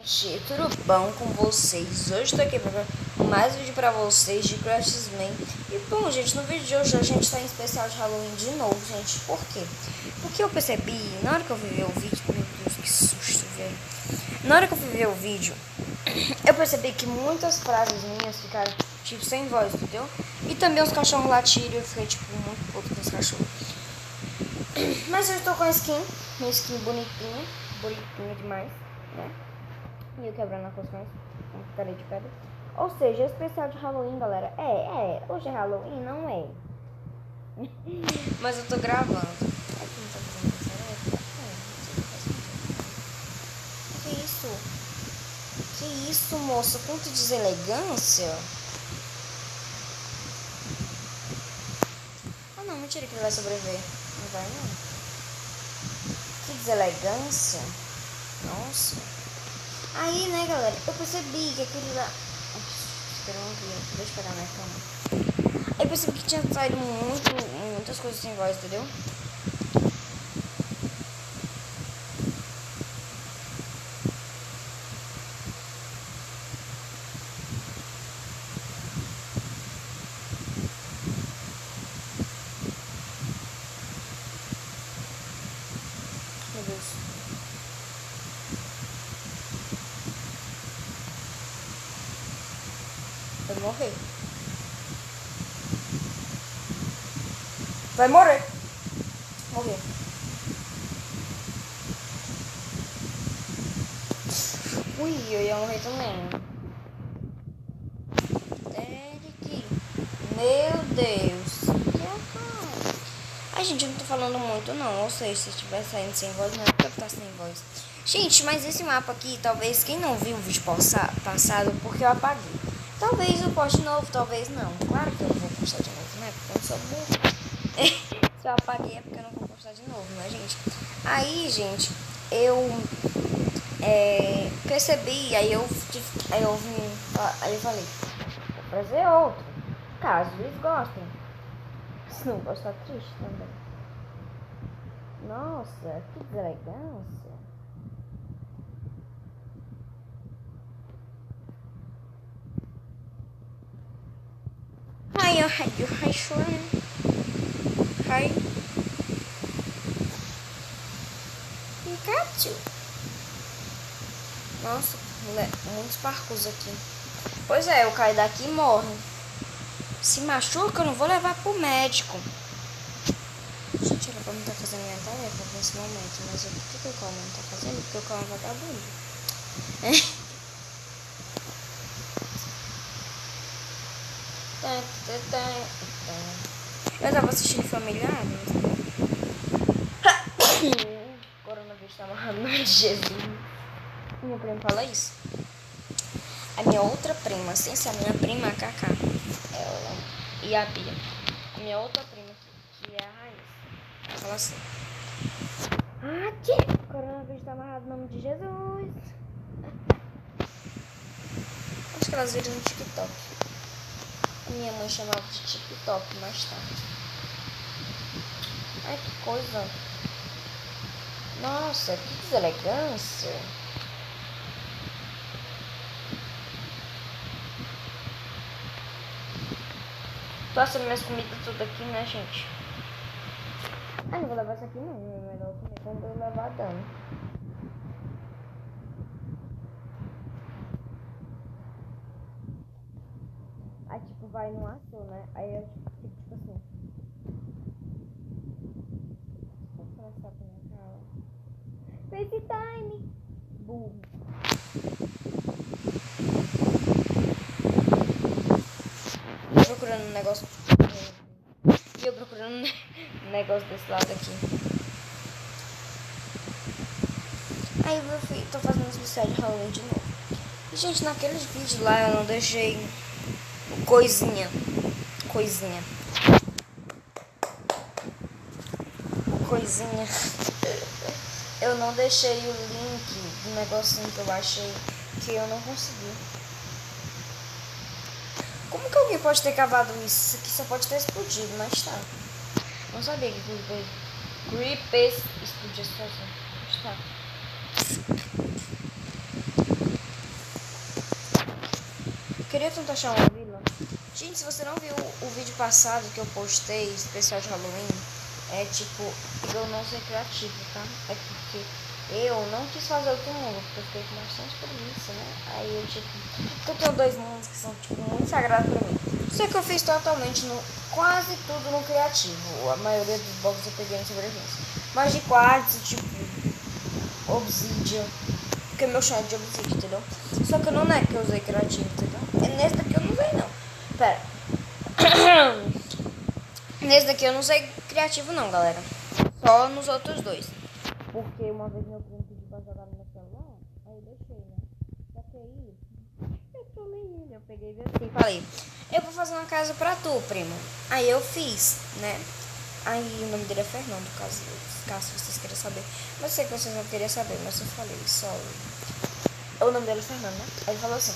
Gente, tudo bom com vocês? Hoje tô aqui pra mais um vídeo pra vocês de Craftsman. E bom, gente, no vídeo de hoje a gente tá em especial de Halloween de novo, gente. Por quê? Porque eu percebi, na hora que eu fui ver o vídeo, meu Deus, que susto, velho. Na hora que eu fui ver o vídeo, eu percebi que muitas frases minhas ficaram, tipo, sem voz, entendeu? E também os cachorros latiram e eu fiquei, tipo, muito puto com os cachorros. Mas eu estou com a skin, minha skin bonitinha demais, né? E eu quebrando a construção, uma picareta de pedra. Ou seja, especial de Halloween, galera. Hoje é Halloween, não é? Mas eu tô gravando. É que não tá fazendo tarefa? Que isso? Que isso, moça? Quanto deselegância? Ah, não, mentira que ele vai sobreviver. Não vai, não. Que deselegância. Nossa. Aí, né, galera, eu percebi que aquele lá... Espera um dia, deixa eu pegar minha cama. Aí eu percebi que tinha saído muitas coisas sem voz, entendeu? Meu Deus. Vai morrer. Vai morrer. Morrer. Ui, eu ia morrer também. Derek. Meu Deus. Ai, gente, eu não tô falando muito, não. Ou seja, se estiver saindo sem voz, não é porque tá sem voz. Gente, mas esse mapa aqui, talvez quem não viu o vídeo passado, porque eu apaguei. Talvez eu poste de novo, talvez não. Claro que eu vou postar de novo, né? Porque eu não sou burro. Se eu apaguei é porque eu não vou postar de novo, né, gente? Aí, gente, eu percebi, aí eu falei, vou fazer outro, caso eles gostem. Se não gostar, triste também. Nossa, que deselegância. Hi, hi, Shore. Hi. Pikachu. Nossa, muitos parkours aqui. Pois é, eu caio daqui e morro. Se machuca, eu não vou levar pro médico. Gente, era pra mim estar fazendo minha tarefa nesse momento. Mas por que o Calma não tá fazendo? Porque o Calma é vagabundo. Eu tava assistindo Familiares. O coronavírus tá amarrado no nome de Jesus. Minha prima fala isso. A minha outra prima, sem ser a minha prima, a Cacá, ela e a Bia. A minha outra prima, que é a Raíssa, ela fala assim: o coronavírus tá amarrado no nome de Jesus. Acho que elas viram no TikTok. A minha mãe chamava de TikTok mais tarde. Ai, que coisa. Nossa, que deselegância. Tô assando minhas comidas tudo aqui, né, gente? Ah, não vou levar isso aqui não. É melhor comer quando eu levar dano. Aí, tipo, vai no aço, né? Aí eu fico, tipo assim. Vou passar pra minha cara. FaceTime! Burro. Tô procurando um negócio. E eu procurando um negócio desse lado aqui. Aí eu tô fazendo esse especial de Halloween de novo. E, gente, naqueles vídeos lá eu não deixei coisinha. Eu não deixei o link do negocinho que eu baixei, que eu não consegui. Como que alguém pode ter cavado isso? Isso aqui só pode ter explodido, mas tá. Não sabia que Creepers explodia sozinho. Mas tá. queria tanto achar uma vila. Gente, se você não viu o vídeo passado que eu postei, especial de Halloween, é tipo, eu não sou criativo, tá? É porque eu não quis fazer outro mundo, porque eu fiquei com bastante preguiça, né? Aí eu tipo, eu tenho 2 mundos que são tipo muito sagrados pra mim. Só que eu fiz totalmente no, quase tudo no criativo. A maioria dos blocos eu peguei no sobrevivência. Mas de quartzo, tipo, obsidian. Porque meu chão é de obsidian, entendeu? Só que não é que eu usei criativo, entendeu? É nesse daqui eu não usei não. Pera. Nesse daqui eu não usei criativo não, galera. Só nos outros 2. Porque uma vez meu primo pediu pra jogar no meu celular, aí eu deixei, né? Só que aí, eu trolei ele. Eu peguei e vi assim, falei, eu vou fazer uma casa pra tu, primo. Aí eu fiz, né? Aí o nome dele é Fernando, caso vocês queiram saber. Mas eu sei que vocês não queriam saber, mas eu falei, só. O nome dele é Fernando, né? Aí ele falou assim,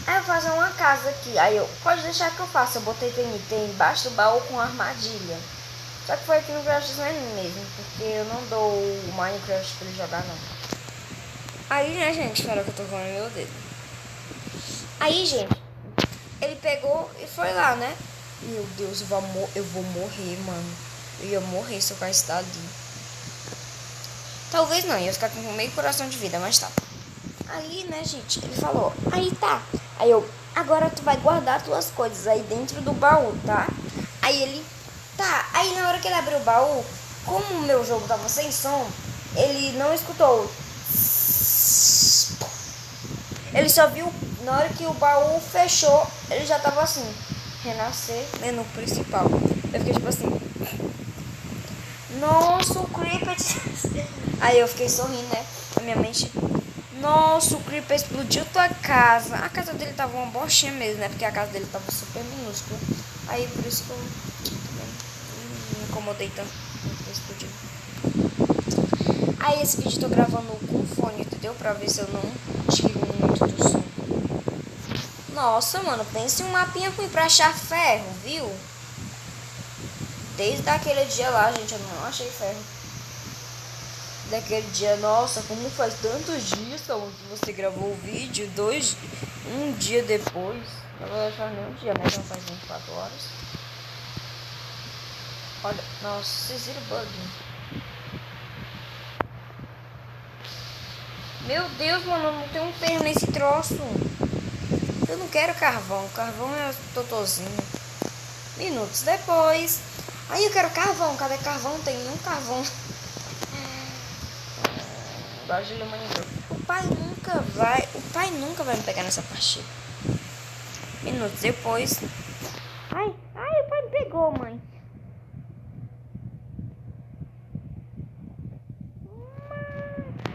eu vou fazer uma casa aqui. Aí eu, pode deixar que eu faça. Eu botei TNT embaixo do baú com armadilha. Só que foi aqui no Crash mesmo, porque eu não dou o Minecraft pra ele jogar, não. Aí, né, gente, espera que eu tô com o meu dedo. Aí, gente, ele pegou e foi lá, né? Meu Deus, eu vou morrer, mano. Eu ia morrer se eu caísse dali. Talvez não, ia ficar com meio coração de vida, mas tá. Aí, né, gente, ele falou, aí tá. Aí eu, agora tu vai guardar tuas coisas aí dentro do baú, tá? Aí ele, tá. Aí na hora que ele abriu o baú, como o meu jogo tava sem som, ele não escutou. Ele só viu, na hora que o baú fechou, ele já tava assim, renascer, menu principal. Eu fiquei tipo assim, nossa, o Creeper. Aí eu fiquei sorrindo, né? Na minha mente, nossa, o Creeper explodiu tua casa. A casa dele tava uma bochinha mesmo, né? Porque a casa dele tava super minúscula. Aí por isso que eu também me incomodei tanto com explodiu. Aí esse vídeo eu tô gravando com fone, entendeu? Pra ver se eu não tiro muito do som. Nossa, mano, pense em um mapinha ruim pra achar ferro, viu? Desde aquele dia lá, gente, eu não achei ferro. Daquele dia, nossa, como faz tantos dias que você gravou o vídeo, um dia depois. Na verdade, faz nem um dia, né? Não faz 24 horas. Olha, nossa, vocês viram o bug? Meu Deus, mano, não tem um ferro nesse troço. Eu não quero carvão, carvão é totozinho. Minutos depois. Aí eu quero carvão, cadê carvão? Tem nenhum carvão. O pai nunca vai me pegar nessa partida. Minutos depois. Ai, o pai me pegou, mãe.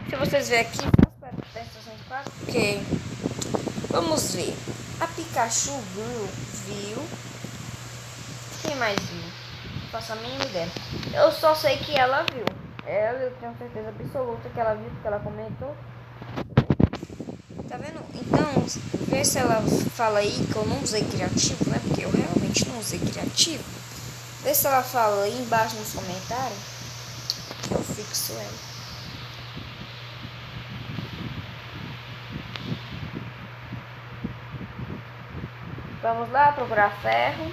Se vocês verem aqui, ok. Vamos ver. A Pikachu viu. Quem mais viu? Não faço a mínima ideia. Eu só sei que ela viu. Ela, eu tenho certeza absoluta que ela viu, porque ela comentou. Tá vendo? Então, vê se ela fala aí que eu não usei criativo, né? Porque eu realmente não usei criativo. Vê se ela fala aí embaixo nos comentários. Eu fixo ela. Vamos lá procurar ferro.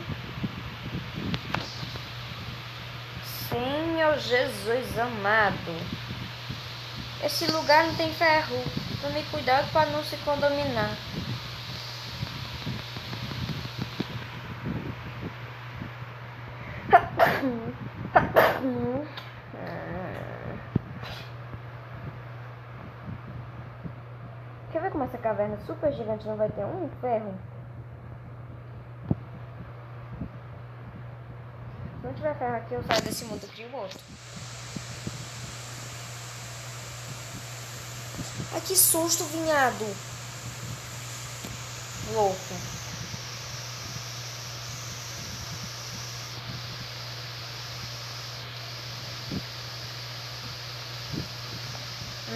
Senhor Jesus amado. Esse lugar não tem ferro. Tome cuidado para não se contaminar. Quer ver como essa caverna super gigante não vai ter um ferro? Se não tiver ferro aqui, eu saio desse mundo e crio outro. Ai, que susto, vinhado. Louco.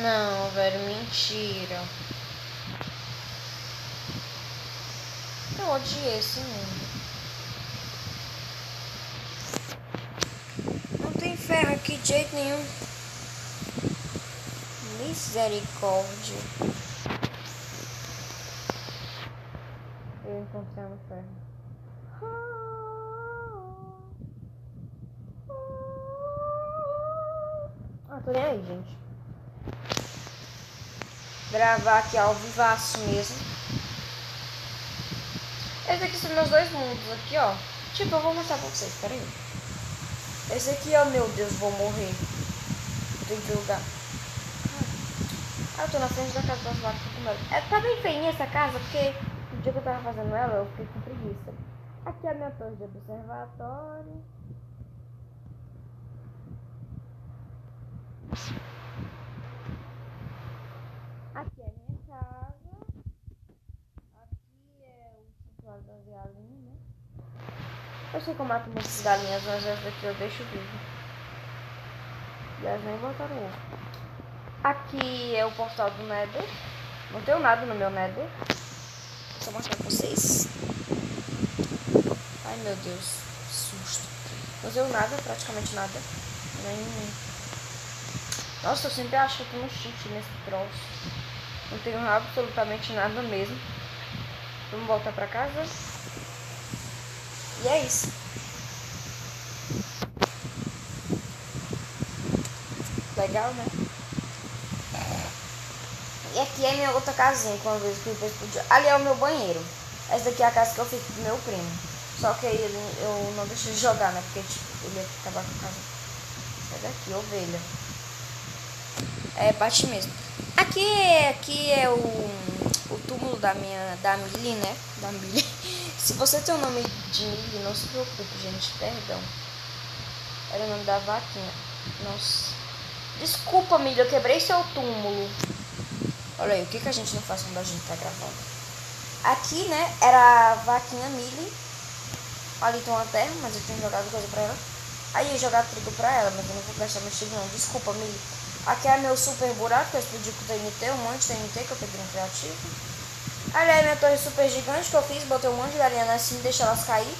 Não, velho, mentira. Eu odiei esse mundo. Não tem ferro aqui de jeito nenhum. Misericórdia. eu encontrei no ferro. Ah, tô nem aí, gente. Gravar aqui ao vivaço mesmo. Esses aqui são meus dois mundos aqui, ó. Tipo, eu vou mostrar pra vocês, peraí. Esse aqui, ó, meu Deus, vou morrer. Tem que jogar. Ah, eu tô na frente da casa das vacas com ela. Tá bem feinha essa casa, porque no dia que eu tava fazendo ela, eu fiquei com preguiça. Aqui é a minha torre de observatório. Aqui é a minha casa. Aqui é o santuário das galinhas, né? Eu sei que eu mato muitas galinhas, mas essa daqui eu deixo vivo. E elas nem botaram ovo. Aqui é o portal do Nether. Não tenho nada no meu Nether. Deixa eu mostrar pra vocês. Ai, meu Deus. Que susto. Não tenho nada, praticamente nada. Nem... Nossa, eu sempre acho que eu tô no cheat nesse troço. Não tenho absolutamente nada mesmo. Vamos voltar pra casa. E é isso. Legal, né? E aqui é minha outra casinha, que uma vez que eu explodiu. Ali é o meu banheiro. Essa daqui é a casa que eu fiz pro meu primo. Só que aí eu não deixei de jogar, né? Porque tipo, ele ia acabar com a casa. Sai daqui, ovelha. É, bate mesmo. Aqui é o túmulo da Millie, né? Da Millie. Se você tem o nome de Millie, não se preocupe, gente. Perdão. Era o nome da vaquinha. Nossa. Desculpa, Millie, eu quebrei seu túmulo. Olha aí, o que a gente não faz quando a gente tá gravando? Aqui, né, era a vaquinha Millie. Ali tem uma terra, mas eu tenho jogado coisa pra ela. Aí eu ia jogar trigo pra ela, mas eu não vou gastar meu trigo não. Desculpa, Millie. Aqui é meu super buraco, que eu explodi com TNT, um monte de TNT que eu peguei no criativo. Ali é minha torre super gigante que eu fiz, botei um monte de galinha assim, deixa elas cair.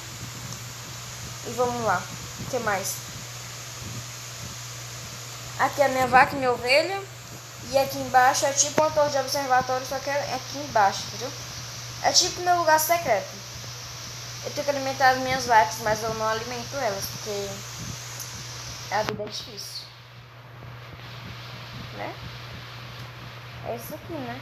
E vamos lá. O que mais? Aqui é minha vaca e minha ovelha. E aqui embaixo é tipo uma torre de observatório, só que é aqui embaixo, entendeu? É tipo meu lugar secreto. Eu tenho que alimentar as minhas vacas, mas eu não alimento elas, porque a vida é difícil. Né? É isso aqui, né?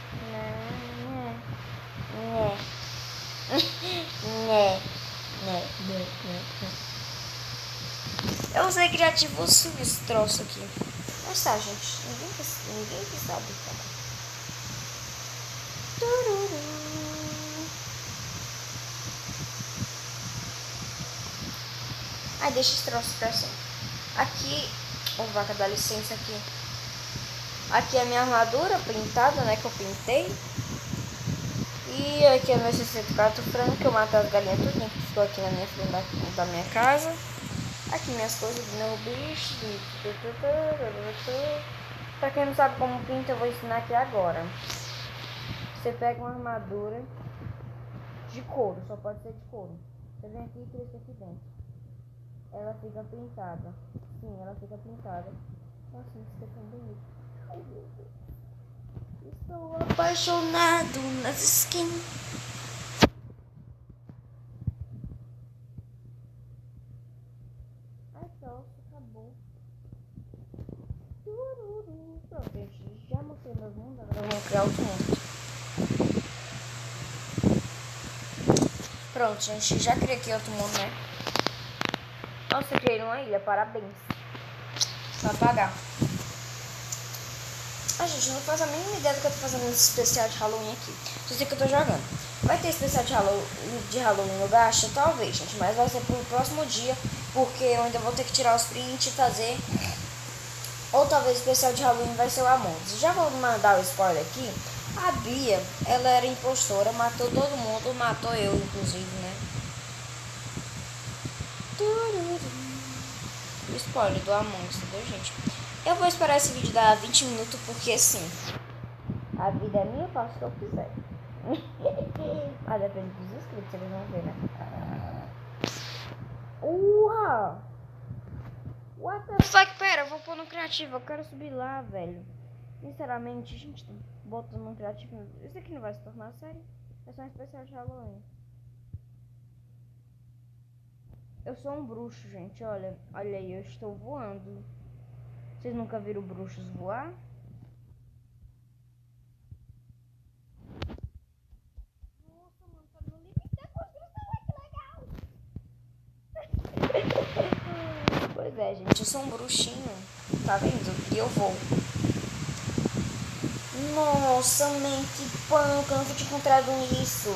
Eu usei criativo esse troço aqui. Mas tá, gente. Ninguém que sabe, tá? Ai, deixa esse troço pra sempre. Aqui, vaca, dá licença aqui. Aqui é a minha armadura pintada, né, que eu pintei. E aqui é meu 64 frango, que eu matei as galinhas tudinho que ficou aqui na minha frente da minha casa. Aqui minhas coisas do meu bicho. Pra quem não sabe como pinta, eu vou ensinar aqui agora. Você pega uma armadura de couro, só pode ser de couro. Você vem aqui e cria isso aqui dentro. Ela fica pintada. Sim, ela fica pintada. Nossa, isso fica tão bonito. Ai, meu Deus. Estou apaixonado nas skins. Ai, pronto, acabou. Pronto, gente. Já mostrei meus mundos, agora eu vou criar outro mundo. Pronto, gente. Já criei aqui outro mundo, né? Nossa, eu criei uma ilha. Parabéns. Pra pagar. Ah, gente, não faz a mínima ideia do que eu tô fazendo nesse especial de Halloween aqui. Só sei que eu tô jogando. Vai ter especial de Halloween no Gacha? Talvez, gente. Mas vai ser pro próximo dia. Porque eu ainda vou ter que tirar os prints e fazer. Ou talvez o especial de Halloween vai ser o Among Us. Já vou mandar o spoiler aqui. A Bia, ela era impostora. Matou todo mundo. Matou eu, inclusive, né? O spoiler do Among Us, entendeu, gente? Eu vou esperar esse vídeo dar 20 minutos, porque assim, a vida é minha, eu faço o que eu quiser. Mas depende dos inscritos, eles vão ver, né? What the fuck? Pera, eu vou pôr no criativo, eu quero subir lá, velho. Sinceramente, gente, botando no criativo. Isso aqui não vai se tornar sério. É só um especial de Halloween. Eu sou um bruxo, gente. Olha aí, eu estou voando. Vocês nunca viram bruxos voar? Nossa, mano, tá no limite da construção, que legal! Pois é, gente, eu sou um bruxinho. Tá vendo? E eu vou. Nossa, man, que pão, que eu nunca tinha encontrado isso.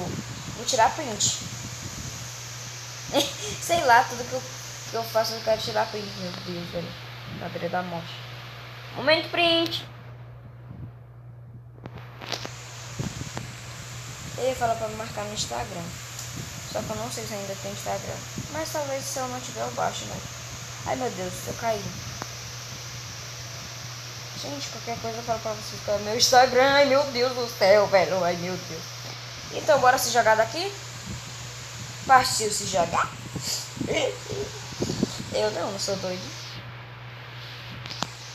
Vou tirar print. Sei lá, tudo que eu faço eu quero tirar print, meu Deus, velho. Na beira da morte. Momento print. Eu ia falar pra me marcar no Instagram. Só que eu não sei se ainda tem Instagram. Mas talvez se eu não tiver eu baixo, né? Ai meu Deus, eu caí. Gente, qualquer coisa eu falo pra vocês qual é o meu Instagram. Ai meu Deus do céu, velho. Ai meu Deus. Então bora se jogar daqui? Partiu se jogar? Eu não sou doido.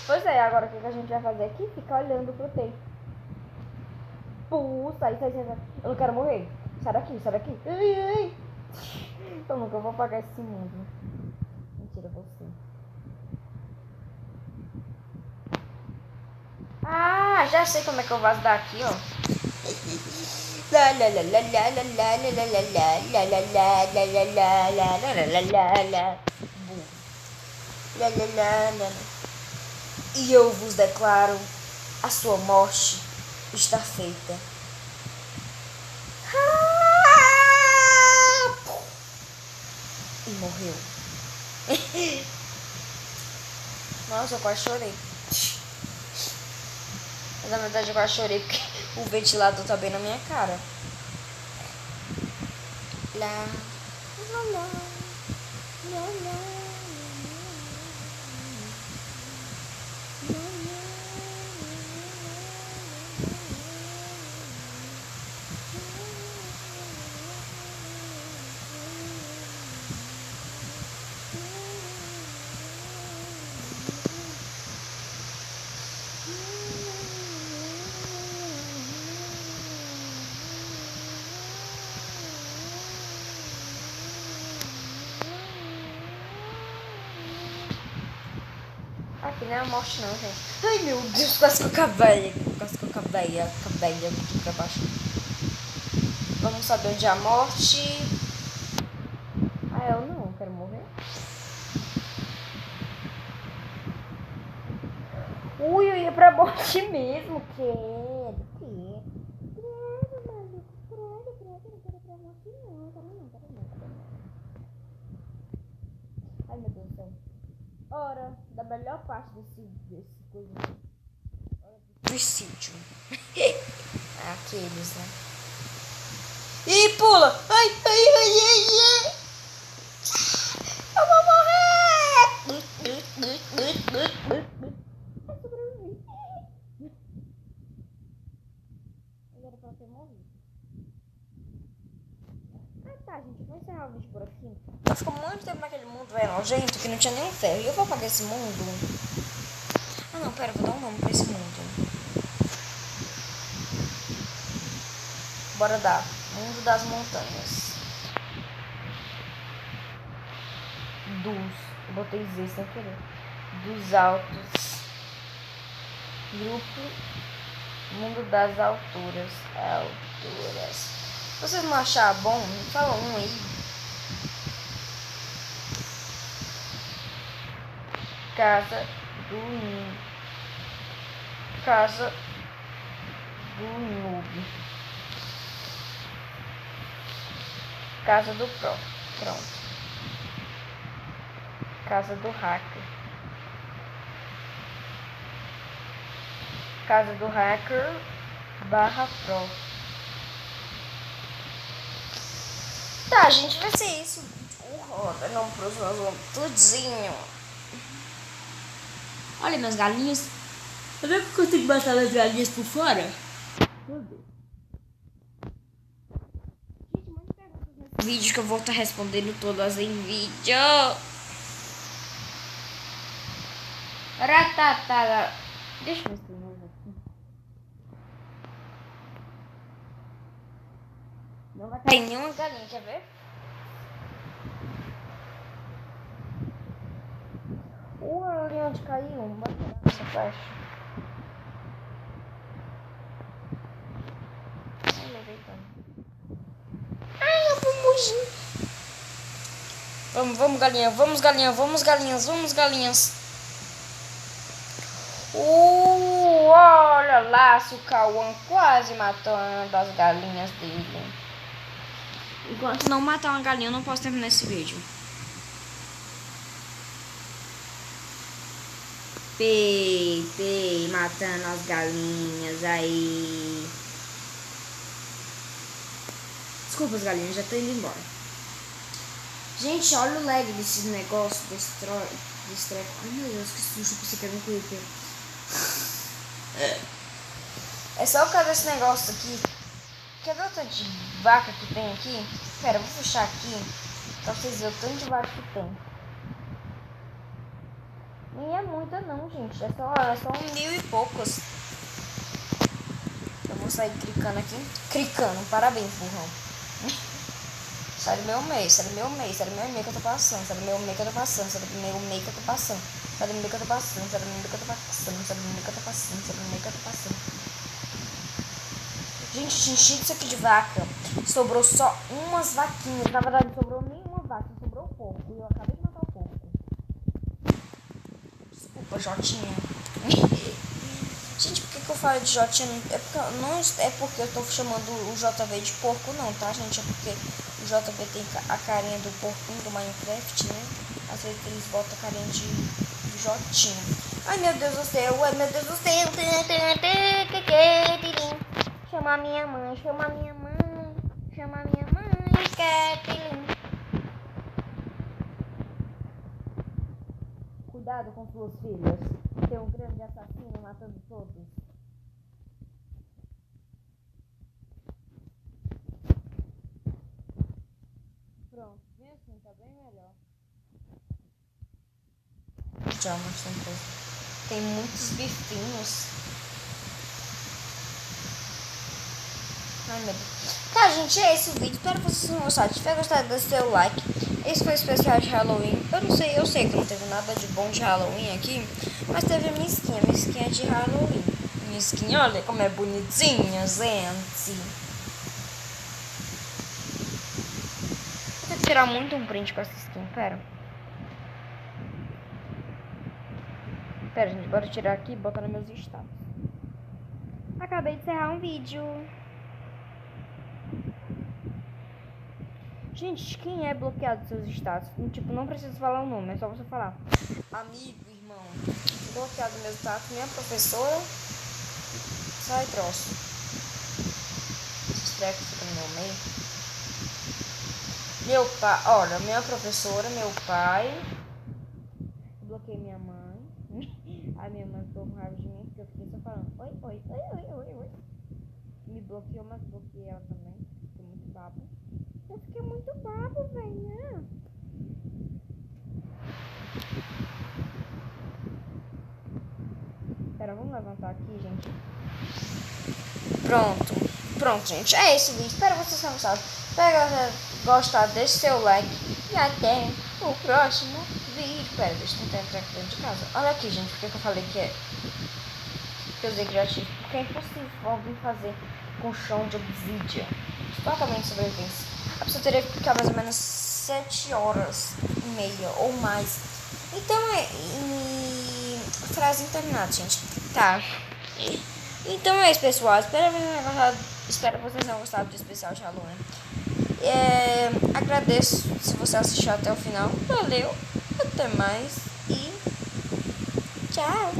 Pois é, agora o que a gente vai fazer aqui? Ficar olhando pro tempo. Sai. Eu não quero morrer. Sai daqui. Ai. Eu nunca vou apagar esse mundo. Mentira, você. Ah, já sei como é que eu vazo daqui, ó. E eu vos declaro, a sua morte está feita. E morreu. Nossa, eu quase chorei. Mas na verdade eu quase chorei porque o ventilador tá bem na minha cara. Lá, lá, lá, lá, lá. Aqui não é a morte não, gente. Ai meu Deus, quase que eu acabei. Aqui pra baixo. Vamos saber onde é a morte. Ah, eu não quero morrer. Ui, eu ia pra morte mesmo. Quero. Ai meu Deus do céu. Hora da melhor parte desse coisa. Do sítio. Aqueles, né? Ih, pula! Ai! Eu vou morrer! Agora pra ter morrido. Ah tá, gente, vou encerrar o vídeo por aqui. Eu fico muito tempo naquele mundo, velho, nojento, que não tinha nenhum ferro. E eu vou apagar esse mundo. Ah não, pera, vou dar um nome pra esse mundo. Bora dar. Mundo das montanhas. Eu botei Z sem querer. Dos altos. Grupo. Mundo das alturas. Se vocês não achar bom, fala um aí. Casa do noob. Casa do pro. Pronto. Casa do hacker. Casa do hacker /pro. Tá, gente, vai ser isso. Roda, não próximo nós vamos tudinho. Olha minhas galinhas. Tá vendo que eu consigo matar as galinhas por fora? Meu Deus. Gente, muitas perguntas nesse vídeo que eu vou estar respondendo todas em vídeo. Ratatá. Deixa eu ver se eu aqui. Não vai cair nenhuma galinha, quer ver? Ali onde caiu, vai pegar essa flecha. Ai, levei tanto. Ai, eu vou morrer. Vamos, galinha, vamos, galinha, vamos, galinhas, vamos, galinhas. Olha lá, se o Cauã quase matando as galinhas dele. Enquanto não matar uma galinha, eu não posso terminar esse vídeo. Pei, matando as galinhas aí. Desculpa as galinhas, já tô indo embora. Gente, olha o lag desses negócios, desse treco. Ai meu Deus, que susto, pensei que era um creeper. É só por causa desse negócio aqui. Quer ver o tanto de vaca que tem aqui? Pera, eu vou fechar aqui pra vocês verem o tanto de vaca que tem. Nem é muita não, gente. É só 1000 e poucos. Eu vou sair clicando aqui. Clicando, parabéns, burrão. Sai do meu meio, sai do meu meio, sai do meu meio que eu tô passando, sai do meu meio que eu tô passando, sai do meu meio que eu tô passando, sai do meio que eu tô passando, sai do meio que eu tô passando, sai do meio que eu tô passando, sai do meio que eu tô passando. Gente, tinha enchido isso aqui de vaca. Sobrou só umas vaquinhas. Na verdade, não sobrou nenhuma vaca, sobrou um porco. E eu acabei de matar o porco. Desculpa, Jotinha. Gente, por que eu falo de Jotinha? É porque eu tô chamando o JV de porco, não, tá, gente? É porque o JV tem a carinha do porquinho do Minecraft, né? Às vezes eles botam a carinha de Jotinha. Ai, meu Deus do céu, ai, meu Deus do céu. Chama a minha mãe, chama a minha mãe, chama a minha mãe, Kathleen. Cuidado com suas filhas. Tem um grande assassino matando todos. Pronto, vem assim, tá bem melhor. Já, mas tem muitos bifinhos. Ai, meu Deus. Tá, gente, é esse o vídeo. Espero que vocês tenham gostado. Se tiver gostado, deixe seu like. Esse foi o especial de Halloween. Eu sei que não teve nada de bom de Halloween aqui, mas teve a minha skin de Halloween. Minha skin, olha como é bonitinha, gente. Vou ter que tirar muito um print com essa skin, pera. Pera, gente, bora tirar aqui e botar nos meus status. Acabei de encerrar um vídeo. Gente, quem é bloqueado dos seus status? Tipo, não precisa falar o nome, é só você falar. Amigo, irmão, bloqueado do meu status, minha professora. Sai, troço. Esses trecos ficam no meu meio. Meu pai, olha, minha professora, meu pai. Bloqueei minha mãe. Aí minha mãe ficou com raiva de mim, porque eu fiquei só falando oi. Me bloqueou, mas bloqueei ela também. Fiquei muito babo. Eu fiquei muito babo, velho, né? Pera, vamos levantar aqui, gente. Pronto, gente. É esse o vídeo. Espero que vocês tenham gostado. Espero que vocês gostado. Deixe seu like. E até o próximo vídeo. Pera, deixa eu tentar entrar aqui dentro de casa. Olha aqui, gente. Por que eu falei que é... Que eu usei criativo? Porque é impossível alguém fazer com chão de obsidian. Totalmente sobrevivência. A pessoa teria que ficar mais ou menos 7 horas e meia ou mais. Então frase terminada, gente. Tá. Então é isso, pessoal. Espero que vocês tenham gostado do especial de Halloween. Agradeço se você assistiu até o final. Valeu. Até mais. E tchau.